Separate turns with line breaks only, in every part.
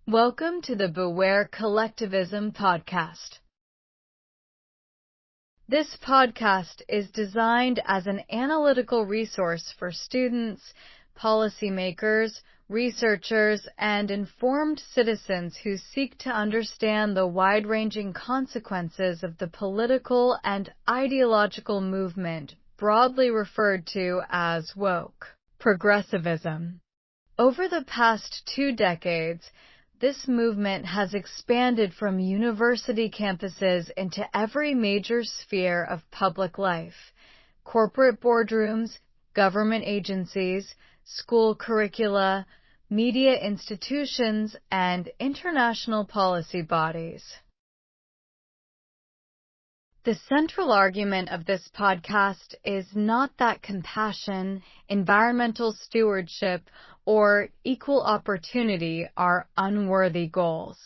Welcome to the Beware Collectivism podcast. This podcast is designed as an analytical resource for students, policymakers, researchers, and informed citizens who seek to understand the wide-ranging consequences of the political and ideological movement broadly referred to as woke progressivism. Over the past 2 decades, this movement has expanded from university campuses into every major sphere of public life: corporate boardrooms, government agencies, school curricula, media institutions, and international policy bodies. The central argument of this podcast is not that compassion, environmental stewardship, or equal opportunity are unworthy goals.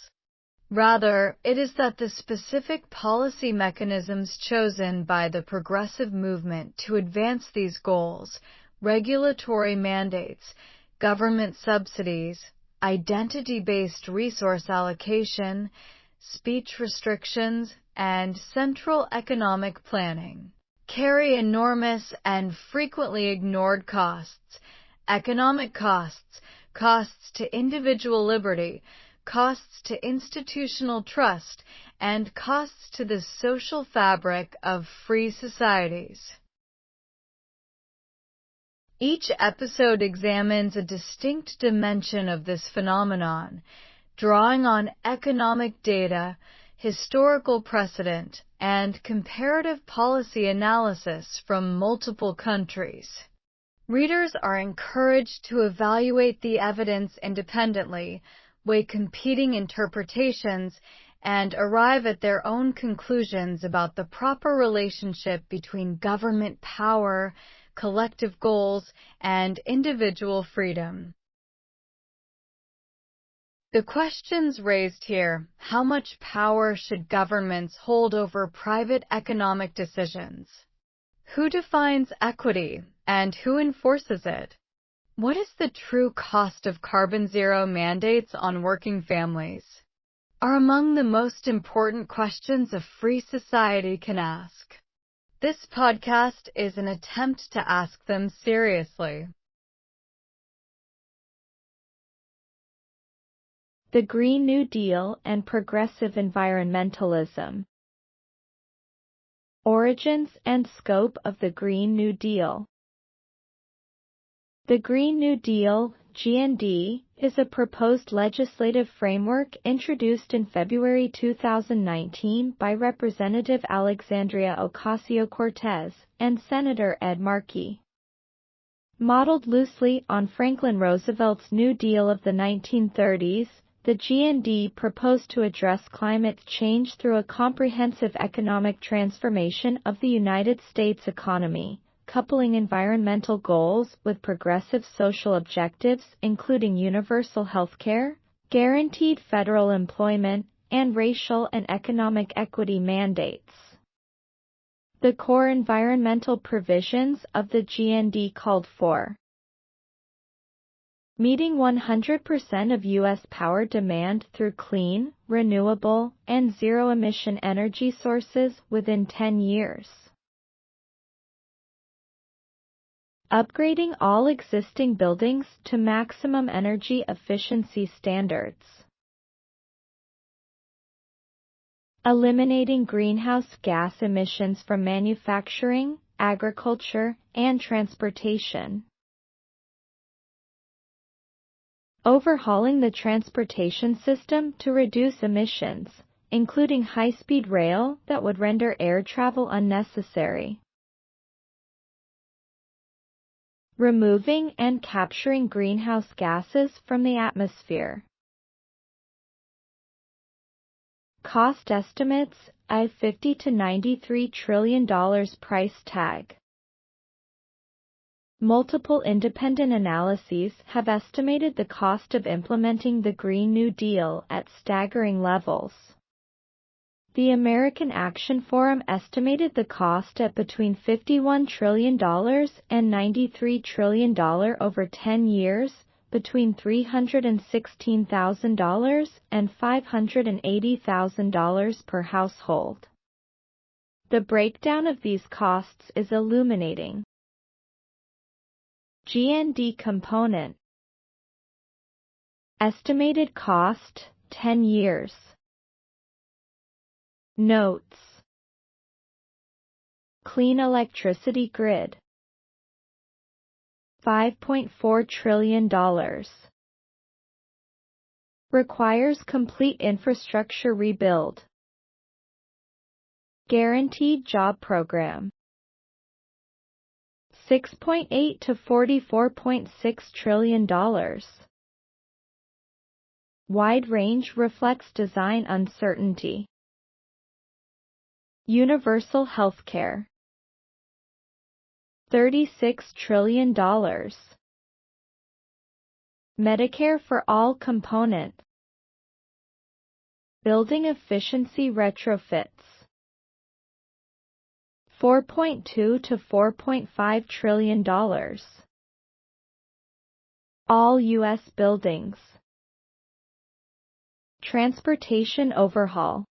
Rather, it is that the specific policy mechanisms chosen by the progressive movement to advance these goals, regulatory mandates, government subsidies, identity-based resource allocation, speech restrictions, and central economic planning, carry enormous and frequently ignored costs: economic costs, costs to individual liberty, costs to institutional trust, and costs to the social fabric of free societies. Each episode examines a distinct dimension of this phenomenon, drawing on economic data, historical precedent, and comparative policy analysis from multiple countries. Readers are encouraged to evaluate the evidence independently, weigh competing interpretations, and arrive at their own conclusions about the proper relationship between government power, collective goals, and individual freedom. The questions raised here: how much power should governments hold over private economic decisions? Who defines equity, and who enforces it? What is the true cost of carbon zero mandates on working families? Are among the most important questions a free society can ask. This podcast is an attempt to ask them seriously.
The Green New Deal and Progressive Environmentalism. Origins and scope of the Green New Deal. The Green New Deal, GND, is a proposed legislative framework introduced in February 2019 by Representative Alexandria Ocasio-Cortez and Senator Ed Markey. Modeled loosely on Franklin Roosevelt's New Deal of the 1930s, the GND proposed to address climate change through a comprehensive economic transformation of the United States economy, coupling environmental goals with progressive social objectives including universal health care, guaranteed federal employment, and racial and economic equity mandates. The core environmental provisions of the GND called for meeting 100% of U.S. power demand through clean, renewable, and zero-emission energy sources within 10 years. Upgrading all existing buildings to maximum energy efficiency standards. Eliminating greenhouse gas emissions from manufacturing, agriculture, and transportation. Overhauling the transportation system to reduce emissions, including high-speed rail that would render air travel unnecessary. Removing and capturing greenhouse gases from the atmosphere. Cost estimates: $50 to $93 trillion price tag. Multiple independent analyses have estimated the cost of implementing the Green New Deal at staggering levels. The American Action Forum estimated the cost at between $51 trillion and $93 trillion over 10 years, between $316,000 and $580,000 per household. The breakdown of these costs is illuminating. GND component. Estimated cost, 10 years. Notes. Clean electricity grid. $5.4 trillion. Requires complete infrastructure rebuild. Guaranteed job program. 6.8 to $44.6 trillion. Wide range reflects design uncertainty. Universal healthcare. $36 trillion. Medicare for all component. Building efficiency retrofits. 4.2 to $4.5 trillion. All U.S. buildings. Transportation overhaul.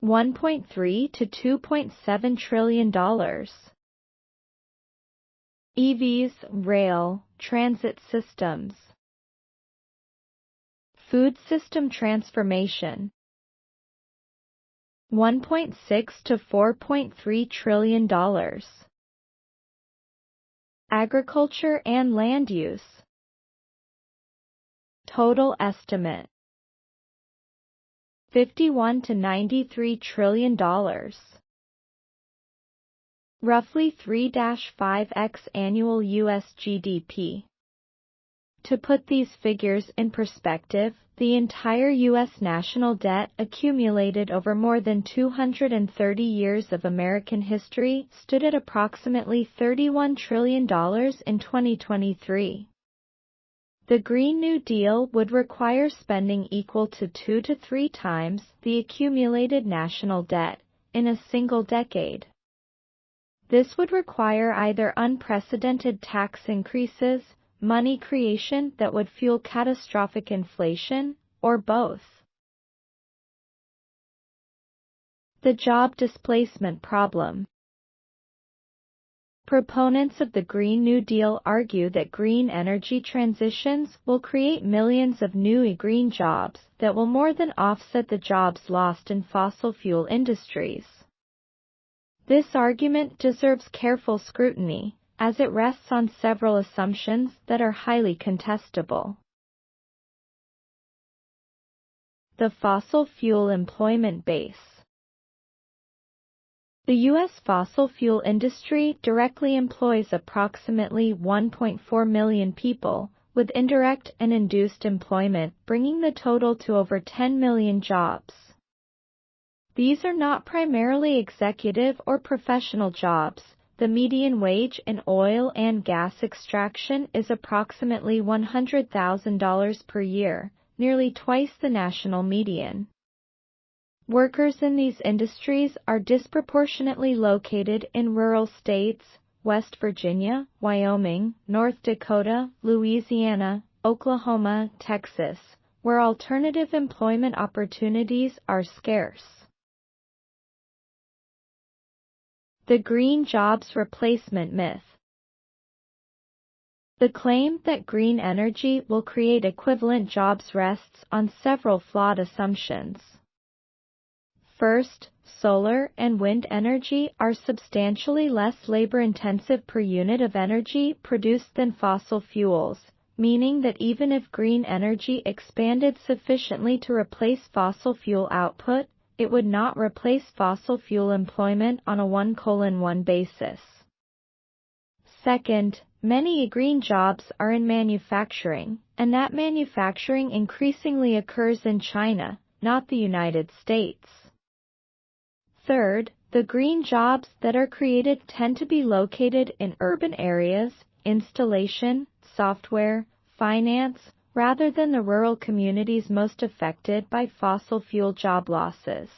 1.3 to $2.7 trillion. EVs, rail, transit systems. Food system transformation. 1.6 to $4.3 trillion. Agriculture and land use. Total estimate. 51 to $93 trillion. Roughly 3-5x annual U.S. GDP. To put these figures in perspective, the entire U.S. national debt accumulated over more than 230 years of American history stood at approximately $31 trillion in 2023. The Green New Deal would require spending equal to 2 to 3 times the accumulated national debt in a single decade. This would require either unprecedented tax increases, money creation that would fuel catastrophic inflation, or both. The job displacement problem. Proponents of the Green New Deal argue that green energy transitions will create millions of new green jobs that will more than offset the jobs lost in fossil fuel industries. This argument deserves careful scrutiny, as it rests on several assumptions that are highly contestable. The fossil fuel employment base. The U.S. fossil fuel industry directly employs approximately 1.4 million people, with indirect and induced employment bringing the total to over 10 million jobs. These are not primarily executive or professional jobs. The median wage in oil and gas extraction is approximately $100,000 per year, nearly twice the national median. Workers in these industries are disproportionately located in rural states, West Virginia, Wyoming, North Dakota, Louisiana, Oklahoma, Texas, where alternative employment opportunities are scarce. The green jobs replacement myth. The claim that green energy will create equivalent jobs rests on several flawed assumptions. First, solar and wind energy are substantially less labor-intensive per unit of energy produced than fossil fuels, meaning that even if green energy expanded sufficiently to replace fossil fuel output, it would not replace fossil fuel employment on a 1:1 basis. Second, many green jobs are in manufacturing, and that manufacturing increasingly occurs in China, not the United States. Third, the green jobs that are created tend to be located in urban areas, installation, software, finance, rather than the rural communities most affected by fossil fuel job losses.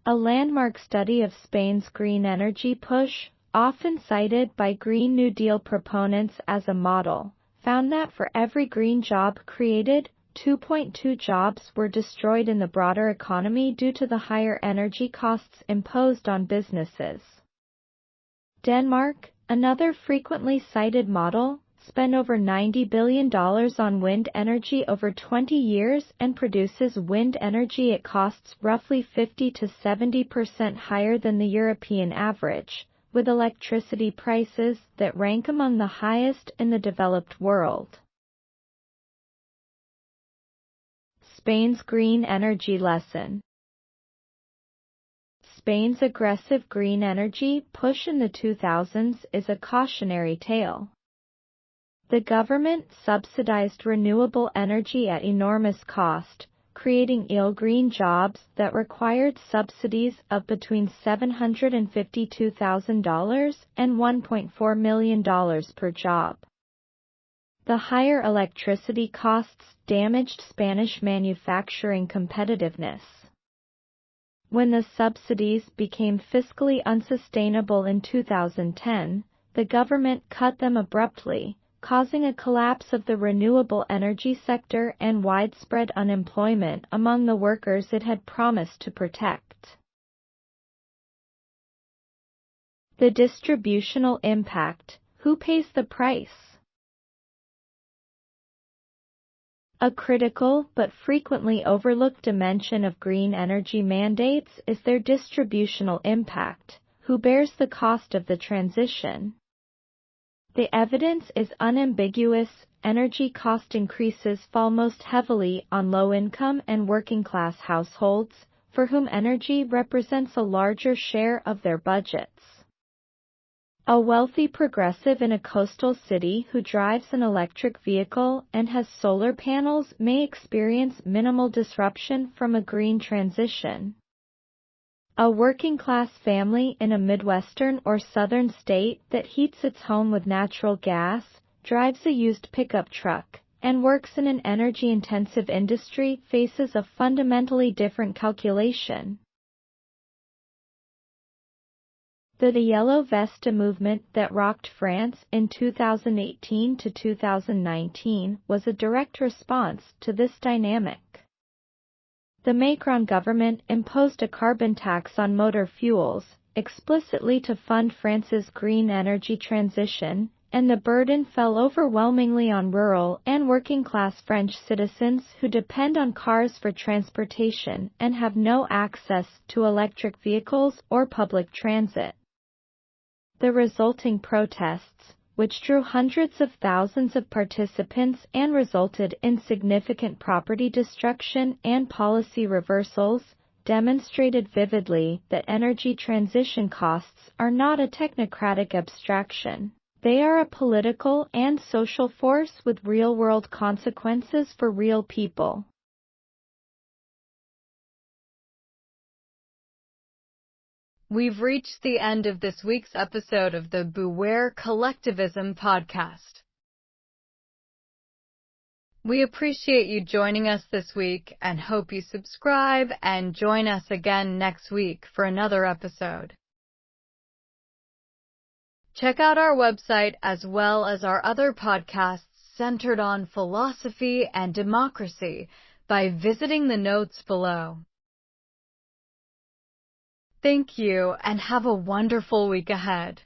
A landmark study of Spain's green energy push, often cited by Green New Deal proponents as a model, found that for every green job created, 2.2 jobs were destroyed in the broader economy due to the higher energy costs imposed on businesses. Denmark, another frequently cited model, spent over $90 billion on wind energy over 20 years and produces wind energy at costs roughly 50 to 70% higher than the European average, with electricity prices that rank among the highest in the developed world. Spain's green energy lesson. Spain's aggressive green energy push in the 2000s is a cautionary tale. The government subsidized renewable energy at enormous cost, creating ill-green jobs that required subsidies of between $752,000 and $1.4 million per job. The higher electricity costs damaged Spanish manufacturing competitiveness. When the subsidies became fiscally unsustainable in 2010, the government cut them abruptly, causing a collapse of the renewable energy sector and widespread unemployment among the workers it had promised to protect. The distributional impact. Who pays the price? A critical but frequently overlooked dimension of green energy mandates is their distributional impact. Who bears the cost of the transition? The evidence is unambiguous. Energy cost increases fall most heavily on low-income and working-class households, for whom energy represents a larger share of their budgets. A wealthy progressive in a coastal city who drives an electric vehicle and has solar panels may experience minimal disruption from a green transition. A working-class family in a Midwestern or Southern state that heats its home with natural gas, drives a used pickup truck, and works in an energy-intensive industry faces a fundamentally different calculation. The Yellow Vesta movement that rocked France in 2018 to 2019 was a direct response to this dynamic. The Macron government imposed a carbon tax on motor fuels, explicitly to fund France's green energy transition, and the burden fell overwhelmingly on rural and working-class French citizens who depend on cars for transportation and have no access to electric vehicles or public transit. The resulting protests, which drew hundreds of thousands of participants and resulted in significant property destruction and policy reversals, demonstrated vividly that energy transition costs are not a technocratic abstraction. They are a political and social force with real-world consequences for real people.
We've reached the end of this week's episode of the Beware Collectivism podcast. We appreciate you joining us this week and hope you subscribe and join us again next week for another episode. Check out our website as well as our other podcasts centered on philosophy and democracy by visiting the notes below. Thank you and have a wonderful week ahead.